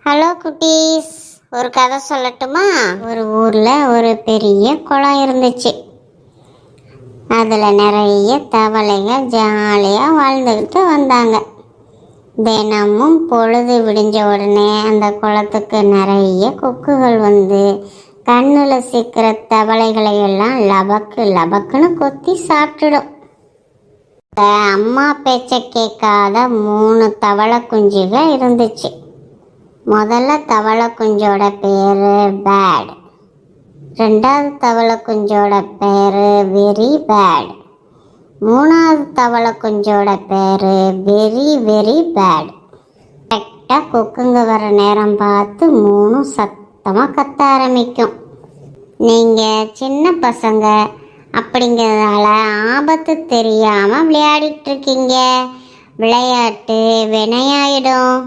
Hello குட்டீஸ், ஒரு கதை சொல்லட்டுமா? ஒரு ஊரில் ஒரு பெரிய குளம் இருந்துச்சு. அதில் நிறைய தவளைகள் ஜாலியாக வாழ்ந்துக்கிட்டு வந்தாங்க. தினமும் பொழுது விடிஞ்ச உடனே அந்த குளத்துக்கு நிறைய கொக்குகள் வந்து கண்ணில் சிக்கிற தவளைகளை எல்லாம் லபக்கு லபக்குன்னு கொத்தி சாப்பிட்டுடும். அம்மா பேச்சை கேட்காத 3 தவளை குஞ்சுகள் இருந்துச்சு. முதல்ல தவளை குஞ்சோட பேரு பேட், 2வது தவளை குஞ்சோட பேரு வெரி பேட், 3வது தவளை குஞ்சோட பேரு வெரி வெரி பேட். கரெக்டாக கொக்குங்க வர நேரம் பார்த்து 3 சத்தமாக கத்த ஆரம்பிக்கும். நீங்கள் சின்ன பசங்க அப்படிங்கிறதால ஆபத்து தெரியாமல் விளையாடிட்டு இருக்கீங்க. விளையாட்டு வினையாயிடும்.